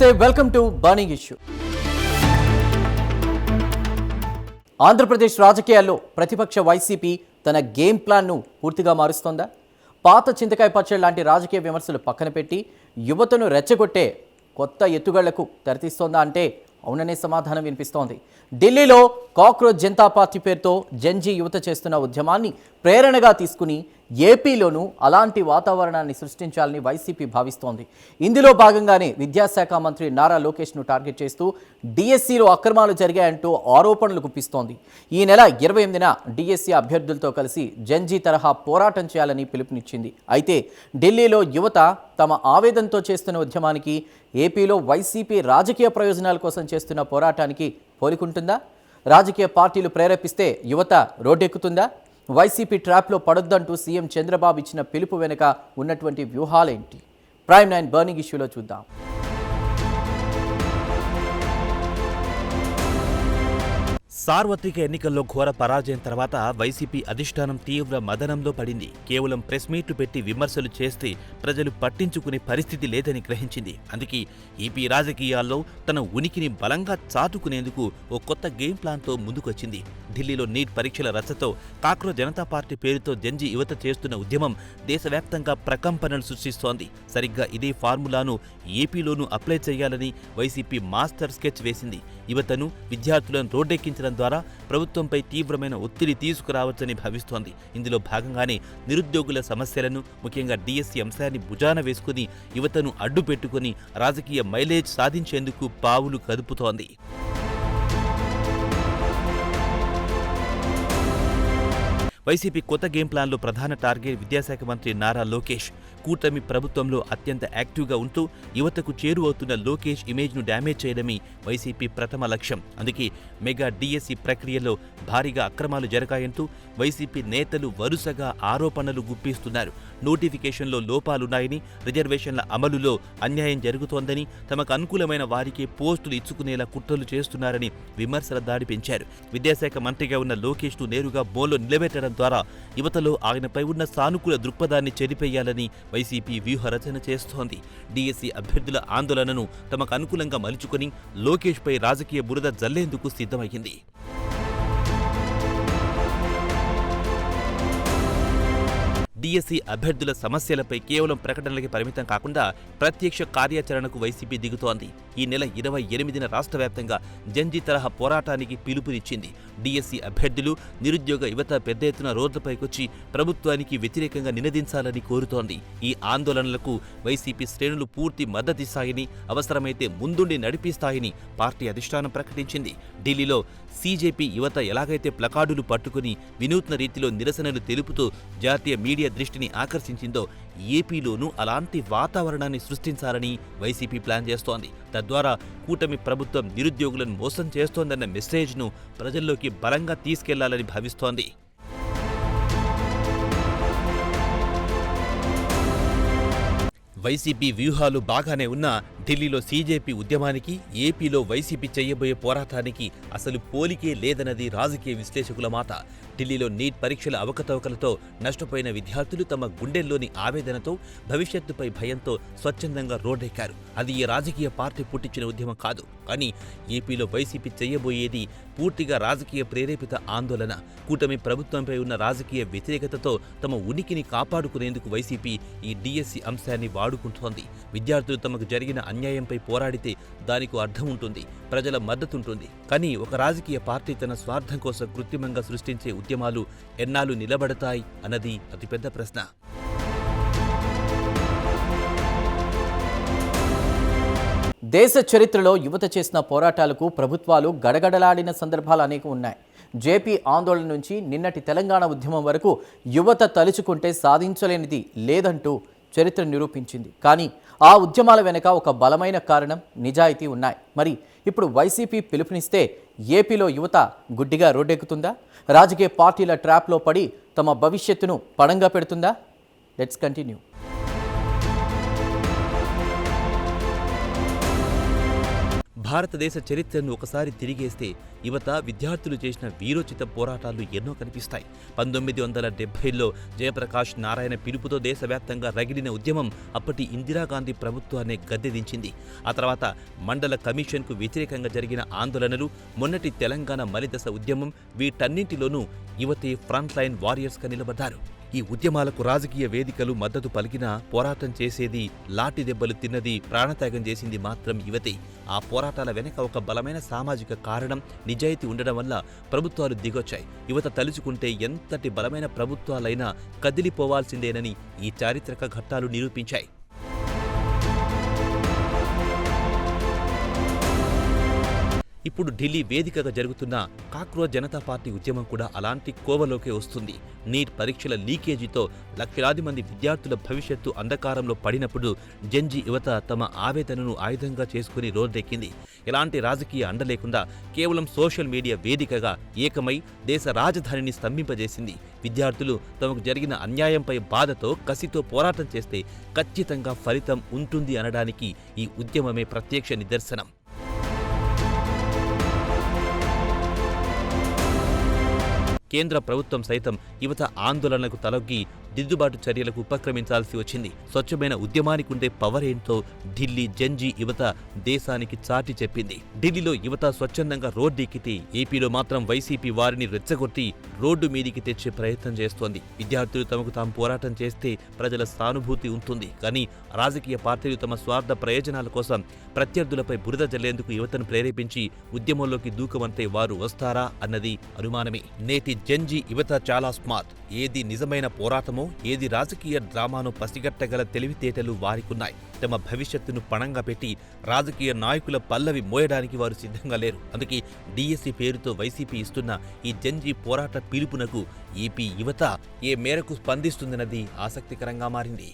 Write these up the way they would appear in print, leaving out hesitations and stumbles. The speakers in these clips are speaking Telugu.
నమస్తే, welcome to burning issue. Andhra Pradesh రాజకీయాల్లో ప్రతిపక్ష వైసీపీ తన గేమ్ ప్లాన్ను పూర్తిగా మారుస్తోందా? పాత చింతకాయ పచ్చడి లాంటి రాజకీయ విమర్శలు పక్కన పెట్టి యువతను రెచ్చగొట్టే కొత్త ఎత్తుగళ్లకు తెరతీస్తోందా అంటే అవుననే సమాధానం వినిపిస్తోంది. ఢిల్లీలో కాక్రోచ్ జనతా పార్టీ పేరుతో జెన్జీ యువత చేస్తున్న ఉద్యమాన్ని ప్రేరణగా తీసుకుని ఏపీలోనూ అలాంటి వాతావరణాన్ని సృష్టించాలని వైసీపీ భావిస్తోంది. ఇందులో భాగంగానే విద్యాశాఖ మంత్రి నారా లోకేష్ను టార్గెట్ చేస్తూ డిఎస్సిలో అక్రమాలు జరిగాయంటూ ఆరోపణలు గుప్పిస్తోంది. ఈ నెల 28న డిఎస్సి అభ్యర్థులతో కలిసి జెన్జీ తరహా పోరాటం చేయాలని పిలుపునిచ్చింది. అయితే ఢిల్లీలో యువత తమ ఆవేదనతో చేస్తున్న ఉద్యమానికి ఏపీలో వైసీపీ రాజకీయ ప్రయోజనాల కోసం చేస్తున్న పోరాటానికి పోలికుంటుందా? రాజకీయ పార్టీలు ప్రేరేపిస్తే యువత రోడ్డెక్కుతుందా? వైసీపీ ట్రాప్లో పడొద్దంటూ సీఎం చంద్రబాబు ఇచ్చిన పిలుపు వెనుక ఉన్నటువంటి వ్యూహాలేంటి? ప్రైమ్ 9 బర్నింగ్ ఇష్యూలో చూద్దాం. సార్వత్రిక ఎన్నికల్లో ఘోర పరాజయం తర్వాత వైసీపీ అధిష్టానం తీవ్ర మదనంలో పడింది. కేవలం ప్రెస్ మీట్లు పెట్టి విమర్శలు చేస్తే ప్రజలు పట్టించుకునే పరిస్థితి లేదని గ్రహించింది. అందుకే ఏపీ రాజకీయాల్లో తన ఉనికిని బలంగా చాటుకునేందుకు ఓ కొత్త గేమ్ ప్లాన్తో ముందుకొచ్చింది. ఢిల్లీలో నీట్ పరీక్షల రచ్చతో కాక్రోచ్ జనతా పార్టీ పేరుతో జెన్జీ యువత చేస్తున్న ఉద్యమం దేశవ్యాప్తంగా ప్రకంపనలు సృష్టిస్తోంది. సరిగ్గా ఇదే ఫార్ములాను ఏపీలోనూ అప్లై చేయాలని వైసీపీ మాస్టర్ స్కెచ్ వేసింది. యువతను, విద్యార్థులను రోడ్డెక్కించడం ద్వారా ప్రభుత్వంపై తీవ్రమైన ఒత్తిడి తీసుకురావచ్చని భావిస్తోంది. ఇందులో భాగంగానే నిరుద్యోగుల సమస్యలను, ముఖ్యంగా డిఎస్సి అంశాన్ని భుజాన వేసుకుని యువతను అడ్డు పెట్టుకుని రాజకీయ మైలేజ్ సాధించేందుకు పావులు కదుపుతోంది. వైసీపీ కొత్త గేమ్ ప్లాన్లో ప్రధాన టార్గెట్ విద్యాశాఖ మంత్రి నారా లోకేష్. కూటమి ప్రభుత్వంలో అత్యంత యాక్టివ్గా ఉంటూ యువతకు చేరువవుతున్న లోకేష్ ఇమేజ్ను డ్యామేజ్ చేయడమే వైసీపీ ప్రథమ లక్ష్యం. అందుకే మెగా డిఎస్సి ప్రక్రియలో భారీగా అక్రమాలు జరిగాయంటూ వైసీపీ నేతలు వరుసగా ఆరోపణలు గుప్పిస్తున్నారు. నోటిఫికేషన్లో లోపాలున్నాయని, రిజర్వేషన్ల అమలులో అన్యాయం జరుగుతోందని, తమకు అనుకూలమైన వారికే పోస్టులు ఇచ్చుకునేలా కుట్రలు చేస్తున్నారని విమర్శల దాడి పెంచారు. విద్యాశాఖ మంత్రిగా ఉన్న లోకేష్ను నేరుగా బోన్లో నిలబెట్టడం ద్వారా యువతలో ఆయనపై ఉన్న సానుకూల దృక్పథాన్ని చెరిపేయాలని వైసీపీ వ్యూహరచన చేస్తోంది. డిఎస్సి అభ్యర్థుల ఆందోళనను తమకు అనుకూలంగా మలుచుకుని లోకేష్పై రాజకీయ బురద జల్లేందుకు సిద్ధమయ్యింది. డిఎస్సి అభ్యర్థుల సమస్యలపై కేవలం ప్రకటనలకి పరిమితం కాకుండా ప్రత్యక్ష కార్యాచరణకు వైసీపీ దిగుతోంది. ఈ నెల 28న రాష్ట్ర వ్యాప్తంగా జెన్జీ తరహా పోరాటానికి పిలుపునిచ్చింది. డిఎస్సి అభ్యర్థులు, నిరుద్యోగ యువత పెద్ద ఎత్తున రోడ్లపైకొచ్చి ప్రభుత్వానికి వ్యతిరేకంగా నినదించాలని కోరుతోంది. ఈ ఆందోళనలకు వైసీపీ శ్రేణులు పూర్తి మద్దతిస్తాయని, అవసరమైతే ముందుండి నడిపిస్తాయని పార్టీ అధిష్టానం ప్రకటించింది. ఢిల్లీలో సీజేపీ యువత ఎలాగైతే ప్లకార్డులు పట్టుకుని వినూత్న రీతిలో నిరసనలు తెలుపుతూ జాతీయ మీడియా దృష్టిని ఆకర్షించిందో ఏపీలోనూ అలాంటి వాతావరణాన్ని సృష్టించాలని వైసీపీ ప్లాన్ చేస్తోంది. తద్వారా కూటమి ప్రభుత్వం నిరుద్యోగులను మోసం చేస్తోందన్న మెసేజ్ను ప్రజల్లోకి బలంగా తీసుకెళ్లాలని భావిస్తోంది. వైసీపీ వ్యూహాలు బాగానే ఉన్నా ఢిల్లీలో సీజేపీ ఉద్యమానికి, ఏపీలో వైసీపీ చేయబోయే పోరాటానికి అసలు పోలికే లేదన్నది రాజకీయ విశ్లేషకుల మాట. ఢిల్లీలో నీట్ పరీక్షల అవకతవకలతో నష్టపోయిన విద్యార్థులు తమ గుండెల్లోని ఆవేదనతో, భవిష్యత్తుపై భయంతో స్వచ్ఛందంగా రోడ్డెక్కారు. అది ఈ రాజకీయ పార్టీ పుట్టించిన ఉద్యమం కాదు. కానీ ఏపీలో వైసీపీ చేయబోయేది పూర్తిగా రాజకీయ ప్రేరేపిత ఆందోళన. కూటమి ప్రభుత్వంపై ఉన్న రాజకీయ వ్యతిరేకతతో తమ ఉనికిని కాపాడుకునేందుకు వైసీపీ ఈ డిఎస్సి అంశాన్ని వాడుకుంటోంది. విద్యార్థులు తమకు జరిగిన అన్యాయంపై పోరాడితే దానికి అర్థం ఉంటుంది, ప్రజల మద్దతుంటుంది. కానీ ఒక రాజకీయ పార్టీ తన స్వార్థం కోసం కృత్రిమంగా సృష్టించే ఉద్యమాలు ఎన్నాళ్ళు నిలబడతాయి అన్నది అతిపెద్ద ప్రశ్న. దేశ చరిత్రలో యువత చేసిన పోరాటాలకు ప్రభుత్వాలు గడగడలాడిన సందర్భాలు అనేక ఉన్నాయి. జేపీ ఆందోళన నుంచి నిన్నటి తెలంగాణ ఉద్యమం వరకు యువత తలుచుకుంటే సాధించలేనిది లేదంటూ చరిత్ర నిరూపించింది. కానీ ఆ ఉద్యమాల వెనుక ఒక బలమైన కారణం, నిజాయితీ ఉన్నాయి. మరి ఇప్పుడు వైసీపీ పిలుపునిస్తే ఏపీలో యువత గుడ్డిగా రోడ్డెక్కుతుందా? రాజకీయ పార్టీల ట్రాప్లో పడి తమ భవిష్యత్తును పణంగా పెడుతుందా? Let's continue. భారతదేశ చరిత్రను ఒకసారి తిరిగేస్తే యువత విద్యార్థులు చేసిన వీరోచిత పోరాటాలు ఎన్నో కనిపిస్తాయి. 1970లో జయప్రకాష్ నారాయణ పిలుపుతో దేశవ్యాప్తంగా రగిలిన ఉద్యమం అప్పటి ఇందిరాగాంధీ ప్రభుత్వాన్ని గద్దెదించింది. ఆ తర్వాత మండల కమిషన్కు వ్యతిరేకంగా జరిగిన ఆందోళనలు, మొన్నటి తెలంగాణ మలిదశ ఉద్యమం, వీటన్నింటిలోనూ యువతే ఫ్రంట్ లైన్ వారియర్స్గా నిలబడ్డారు. ఈ ఉద్యమాలకు రాజకీయ వేదికలు మద్దతు పలికినా పోరాటం చేసేది, లాఠీ దెబ్బలు తిన్నది, ప్రాణత్యాగం చేసింది మాత్రం యువతే. ఆ పోరాటాల వెనక ఒక బలమైన సామాజిక కారణం, నిజాయితీ ఉండడం వల్ల ప్రభుత్వాలు దిగొచ్చాయి. యువత తలుచుకుంటే ఎంతటి బలమైన ప్రభుత్వాలైనా కదిలిపోవాల్సిందేనని ఈ చారిత్రక ఘట్టాలు నిరూపించాయి. ఇప్పుడు ఢిల్లీ వేదికగా జరుగుతున్న కాక్రోచ్ జనతా పార్టీ ఉద్యమం కూడా అలాంటి కోవలోకే వస్తుంది. నీట్ పరీక్షల లీకేజీతో లక్షలాది మంది విద్యార్థుల భవిష్యత్తు అంధకారంలో పడినప్పుడు జెన్జీ యువత తమ ఆవేదనను ఆయుధంగా చేసుకుని రోడ్డెక్కింది. ఎలాంటి రాజకీయ అండ లేకుండా కేవలం సోషల్ మీడియా వేదికగా ఏకమై దేశ రాజధానిని స్తంభింపజేసింది. విద్యార్థులు తమకు జరిగిన అన్యాయంపై బాధతో, కసితో పోరాటం చేస్తే ఖచ్చితంగా ఫలితం ఉంటుంది అనడానికి ఈ ఉద్యమమే ప్రత్యక్ష నిదర్శనం. కేంద్ర ప్రభుత్వం సైతం యువత ఆందోళనకు తలొగ్గి దిద్దుబాటు చర్యలకు ఉపక్రమించాల్సి వచ్చింది. స్వచ్ఛమైన ఉద్యమానికి ఉండే పవర్ ఏంటో ఢిల్లీ జెన్జీ యువత దేశానికి చాటి చెప్పింది. ఢిల్లీలో యువత స్వచ్ఛందంగా రోడ్డెక్కితే ఏపీలో మాత్రం వైసీపీ వారిని రెచ్చగొట్టి రోడ్డు మీదికి తెచ్చే ప్రయత్నం చేస్తోంది. విద్యార్థులు తమకు తాము పోరాటం చేస్తే ప్రజల సానుభూతి ఉంటుంది. కానీ రాజకీయ పార్టీలు తమ స్వార్థ ప్రయోజనాల కోసం ప్రత్యర్థులపై బురద జల్లేందుకు యువతను ప్రేరేపించి ఉద్యమంలోకి దూకమంటే వారు వస్తారా అన్నది అనుమానమే. నేటి జెన్జీ యువత చాలా స్మార్ట్. ఏది నిజమైన పోరాటమో, ఏది రాజకీయ డ్రామానో పసిగట్టగల తెలివితేటలు వారికున్నాయి. తమ భవిష్యత్తును పణంగా పెట్టి రాజకీయ నాయకుల పల్లవి మోయడానికి వారు సిద్ధంగా లేరు. అందుకే డిఎస్సి పేరుతో వైసీపీ ఇస్తున్న ఈ జెన్జీ పోరాట పిలుపునకు ఏపీ యువత ఏ మేరకు స్పందిస్తుందన్నది ఆసక్తికరంగా మారింది.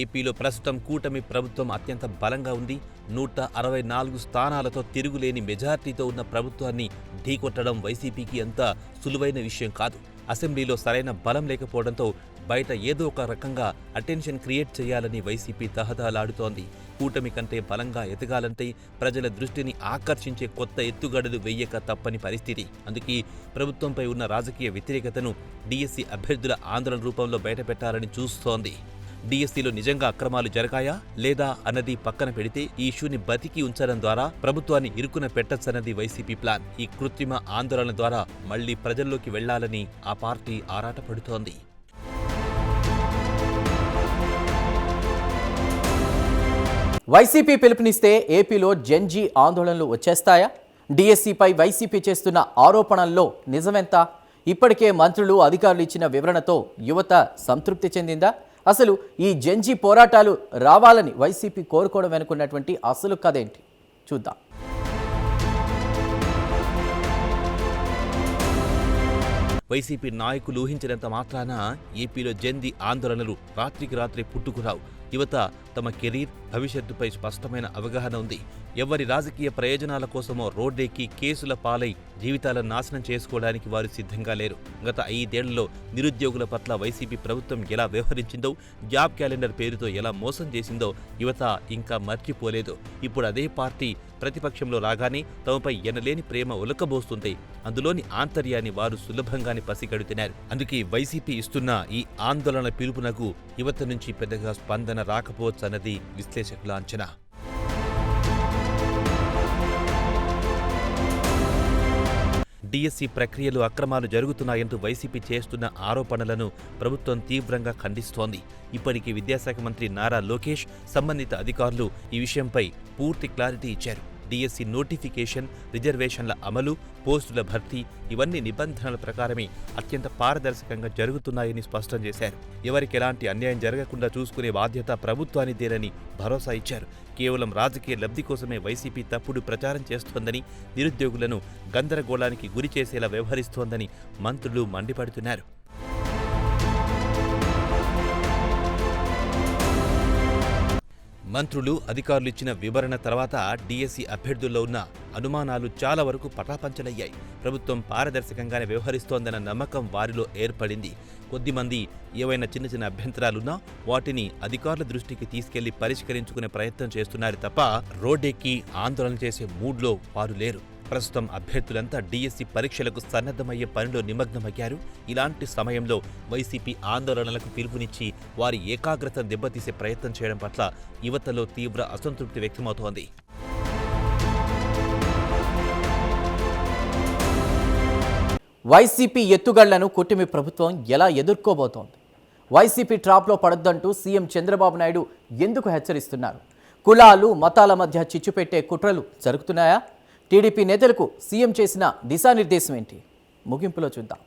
ఏపీలో ప్రస్తుతం కూటమి ప్రభుత్వం అత్యంత బలంగా ఉంది. 164 స్థానాలతో తిరుగులేని మెజార్టీతో ఉన్న ప్రభుత్వాన్ని ఢీకొట్టడం వైసీపీకి అంత సులువైన విషయం కాదు. అసెంబ్లీలో సరైన బలం లేకపోవడంతో బయట ఏదో ఒక రకంగా అటెన్షన్ క్రియేట్ చేయాలని వైసీపీ తహతహలాడుతోంది. కూటమి కంటే బలంగా ఎదగాలంటే ప్రజల దృష్టిని ఆకర్షించే కొత్త ఎత్తుగడలు వెయ్యక తప్పని పరిస్థితి. అందుకే ప్రభుత్వంపై ఉన్న రాజకీయ వ్యతిరేకతను డిఎస్సి అభ్యర్థుల ఆందోళన రూపంలో బయటపెట్టాలని చూస్తోంది. డిఎస్సిలో నిజంగా అక్రమాలు జరిగాయా లేదా అన్నది పక్కన పెడితే ఈ ఇష్యూని బతికి ఉంచడం ద్వారా ప్రభుత్వాన్ని ఇరుకున పెట్టచ్చన్నది వైసీపీ ప్లాన్. ఈ కృత్రిమ ఆందోళన ద్వారా మళ్లీ ప్రజల్లోకి వెళ్లాలని ఆ పార్టీ ఆరాటపడుతోంది. వైసీపీ పిలుపునిస్తే ఏపీలో జెన్జీ ఆందోళనలు వచ్చేస్తాయా? డిఎస్సిపై వైసీపీ చేస్తున్న ఆరోపణల్లో నిజమెంత? ఇప్పటికే మంత్రులు, అధికారులు ఇచ్చిన వివరణతో యువత సంతృప్తి చెందిందా? అసలు ఈ జెన్జీ పోరాటాలు రావాలని వైసీపీ కోరుకోవడం వెనుకున్నటువంటి అసలు కథ ఏంటి చూద్దాం. వైసీపీ నాయకులు ఊహించినంత మాత్రాన ఏపీలో జెన్జీ ఆందోళనలు రాత్రికి రాత్రి పుట్టుకురావు. యువత తమ కెరీర్, భవిష్యత్తుపై స్పష్టమైన అవగాహన ఉంది. ఎవరి రాజకీయ ప్రయోజనాల కోసమో రోడ్డెక్కి కేసుల పాలై జీవితాలను నాశనం చేసుకోవడానికి వారు సిద్ధంగా లేరు. గత 5 ఏళ్లలో నిరుద్యోగుల పట్ల వైసీపీ ప్రభుత్వం ఎలా వ్యవహరించిందో, జాబ్ క్యాలెండర్ పేరుతో ఎలా మోసం చేసిందో యువత ఇంకా మర్చిపోలేదు. ఇప్పుడు అదే పార్టీ ప్రతిపక్షంలో రాగానే తమపై ఎనలేని ప్రేమ ఉలకబోస్తుంటే అందులోని ఆంతర్యాన్ని వారు సులభంగానే పసిగడుతున్నారు. అందుకే వైసీపీ ఇస్తున్న ఈ ఆందోళన పిలుపునకు యువత నుంచి పెద్దగా స్పందన రాకపోవచ్చన్నది విశ్లేషకుల అంచనా. డిఎస్సి ప్రక్రియలో అక్రమాలు జరుగుతున్నాయంటూ వైసీపీ చేస్తున్న ఆరోపణలను ప్రభుత్వం తీవ్రంగా ఖండిస్తోంది. ఇప్పటికీ విద్యాశాఖ మంత్రి నారా లోకేష్, సంబంధిత అధికారులు ఈ విషయంపై పూర్తి క్లారిటీ ఇచ్చారు. డిఎస్సి నోటిఫికేషన్, రిజర్వేషన్ల అమలు, పోస్టుల భర్తీ ఇవన్నీ నిబంధనల ప్రకారమే అత్యంత పారదర్శకంగా జరుగుతున్నాయని స్పష్టం చేశారు. ఎవరికి ఎలాంటి అన్యాయం జరగకుండా చూసుకునే బాధ్యత ప్రభుత్వానిదేనని భరోసా ఇచ్చారు. కేవలం రాజకీయ లబ్ధి కోసమే వైసీపీ తప్పుడు ప్రచారం చేస్తోందని, నిరుద్యోగులను గందరగోళానికి గురి చేసేలా వ్యవహరిస్తోందని మంత్రులు మండిపడుతున్నారు. మంత్రులు, అధికారులు ఇచ్చిన వివరణ తర్వాత డీఎస్సీ అభ్యర్థుల్లో ఉన్న అనుమానాలు చాలా వరకు పటాపంచలయ్యాయి. ప్రభుత్వం పారదర్శకంగానే వ్యవహరిస్తోందన్న నమ్మకం వారిలో ఏర్పడింది. కొద్దిమంది ఏవైనా చిన్న చిన్న అభ్యంతరాలున్నా వాటిని అధికారుల దృష్టికి తీసుకెళ్లి పరిష్కరించుకునే ప్రయత్నం చేస్తున్నారు తప్ప రోడ్డెక్కి ఆందోళన చేసే మూడ్లో వారు లేరు. ప్రస్తుతం అభ్యర్థులంతా డీఎస్సీ పరీక్షలకు సన్నద్ధమయ్యే పనిలో నిమగ్నమయ్యారు. ఇలాంటి సమయంలో వైసీపీ ఆందోళనలకు పిలుపునిచ్చి వారి ఏకాగ్రత దెబ్బతీసే ప్రయత్నం చేయడం పట్ల యువతలో తీవ్ర అసంతృప్తి వ్యక్తమవుతోంది. వైసీపీ ఎత్తుగళ్లను కూటమి ప్రభుత్వం ఎలా ఎదుర్కోబోతోంది? వైసీపీ ట్రాప్లో పడొద్దంటూ సీఎం చంద్రబాబు నాయుడు ఎందుకు హెచ్చరిస్తున్నారు? కులాలు, మతాల మధ్య చిచ్చు పెట్టే కుట్రలు జరుగుతున్నాయా? టీడీపీ నేతలకు సీఎం చేసిన దిశానిర్దేశం ఏంటి? ముగింపులో చూద్దాం.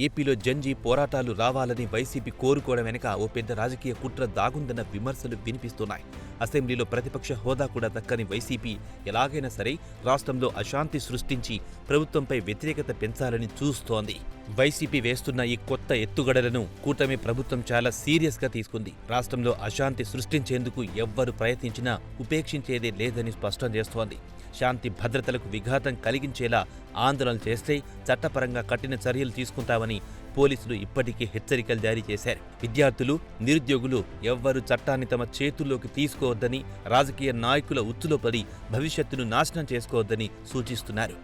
ఏపీలో జంజీ పోరాటాలు రావాలని వైసీపీ కోరుకోవడం వెనుక ఓ పెద్ద రాజకీయ కుట్ర దాగుందన్న విమర్శలు వినిపిస్తున్నాయి. అసెంబ్లీలో ప్రతిపక్ష హోదా కూడా దక్కని వైసీపీ ఎలాగైనా సరే రాష్ట్రంలో అశాంతి సృష్టించి ప్రభుత్వంపై వ్యతిరేకత పెంచాలని చూస్తోంది. వైసీపీ వేస్తున్న ఈ కొత్త ఎత్తుగడలను కూటమి ప్రభుత్వం చాలా సీరియస్గా తీసుకుంది. రాష్ట్రంలో అశాంతి సృష్టించేందుకు ఎవ్వరు ప్రయత్నించినా ఉపేక్షించేదే లేదని స్పష్టం చేస్తోంది. శాంతి భద్రతలకు విఘాతం కలిగించేలా ఆందోళన చేస్తే చట్టపరంగా కఠిన చర్యలు తీసుకుంటామని పోలీసులు ఇప్పటికే హెచ్చరికలు జారీ చేశారు. విద్యార్థులు, నిరుద్యోగులు ఎవ్వరూ చట్టాన్ని తమ చేతుల్లోకి తీసుకోవద్దని, రాజకీయ నాయకుల ఉచ్చులో పడి భవిష్యత్తును నాశనం చేసుకోవద్దని సూచిస్తున్నారు.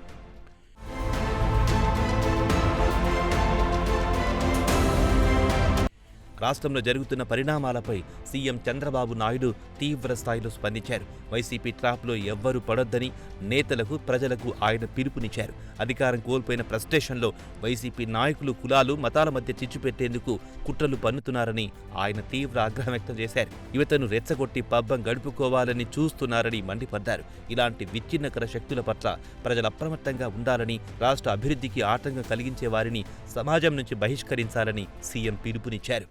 రాష్ట్రంలో జరుగుతున్న పరిణామాలపై సీఎం చంద్రబాబు నాయుడు తీవ్ర స్థాయిలో స్పందించారు. వైసీపీ ట్రాప్లో ఎవ్వరూ పడొద్దని నేతలకు, ప్రజలకు ఆయన పిలుపునిచ్చారు. అధికారం కోల్పోయిన ఫ్రస్ట్రేషన్లో వైసీపీ నాయకులు కులాలు, మతాల మధ్య చిచ్చు పెట్టేందుకు కుట్రలు పన్నుతున్నారని ఆయన తీవ్ర ఆగ్రహం వ్యక్తం చేశారు. యువతను రెచ్చగొట్టి పబ్బం గడుపుకోవాలని చూస్తున్నారని మండిపడ్డారు. ఇలాంటి విచ్ఛిన్నకర శక్తుల పట్ల ప్రజలు అప్రమత్తంగా ఉండాలని, రాష్ట్ర అభివృద్ధికి ఆటంకం కలిగించే వారిని సమాజం నుంచి బహిష్కరించాలని సీఎం పిలుపునిచ్చారు.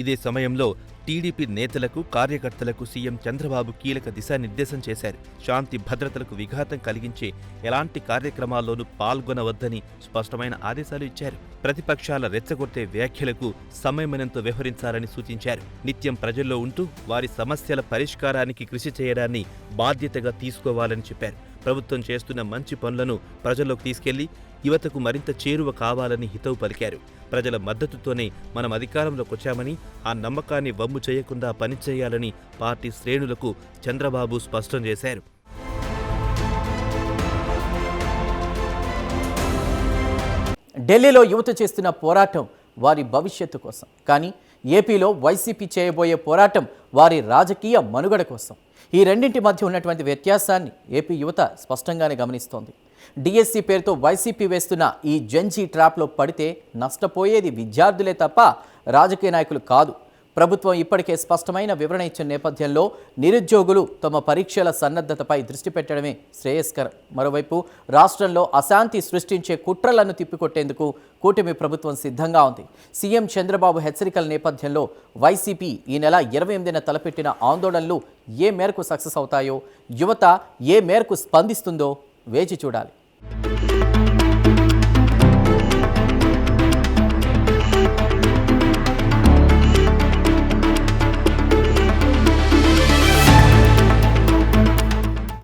ఇదే సమయంలో టీడీపీ నేతలకు, కార్యకర్తలకు సీఎం చంద్రబాబు కీలక దిశానిర్దేశం చేశారు. శాంతి భద్రతలకు విఘాతం కలిగించే ఎలాంటి కార్యక్రమాల్లోనూ పాల్గొనవద్దని స్పష్టమైన ఆదేశాలు ఇచ్చారు. ప్రతిపక్షాల రెచ్చగొట్టే వ్యాఖ్యలకు సంయమనంతో వ్యవహరించాలని సూచించారు. నిత్యం ప్రజల్లో ఉంటూ వారి సమస్యల పరిష్కారానికి కృషి చేయడాన్ని బాధ్యతగా తీసుకోవాలని చెప్పారు. ప్రభుత్వం చేస్తున్న మంచి పనులను ప్రజల్లోకి తీసుకెళ్లి యువతకు మరింత చేరువ కావాలని హితవు పలికారు. ప్రజల మద్దతుతోనే మనం అధికారంలోకి వచ్చామని, ఆ నమ్మకాన్ని వమ్ము చేయకుండా పనిచేయాలని పార్టీ శ్రేణులకు చంద్రబాబు స్పష్టం చేశారు. ఢిల్లీలో యువత చేస్తున్న పోరాటం వారి భవిష్యత్తు కోసం, కానీ ఏపీలో వైసీపీ చేయబోయే పోరాటం వారి రాజకీయ మనుగడ కోసం. ఈ రెండింటి మధ్య ఉన్నటువంటి వ్యత్యాసాన్ని ఏపీ యువత స్పష్టంగానే గమనిస్తోంది. డిఎస్సి పేరుతో వైసీపీ వేస్తున్న ఈ జంజీ ట్రాప్లో పడితే నష్టపోయేది విద్యార్థులే తప్ప రాజకీయ నాయకులు కాదు. ప్రభుత్వం ఇప్పటికే స్పష్టమైన వివరణ ఇచ్చిన నేపథ్యంలో నిరుద్యోగులు తమ పరీక్షల సన్నద్ధతపై దృష్టి పెట్టడమే శ్రేయస్కరం. మరోవైపు రాష్ట్రంలో అశాంతి సృష్టించే కుట్రలను తిప్పికొట్టేందుకు కూటమి ప్రభుత్వం సిద్ధంగా ఉంది. సీఎం చంద్రబాబు హెచ్చరికల నేపథ్యంలో వైసీపీ ఈ నెల 28న తలపెట్టిన ఆందోళనలు ఏ మేరకు సక్సెస్ అవుతాయో, యువత ఏ మేరకు స్పందిస్తుందో వేచి చూడాలి.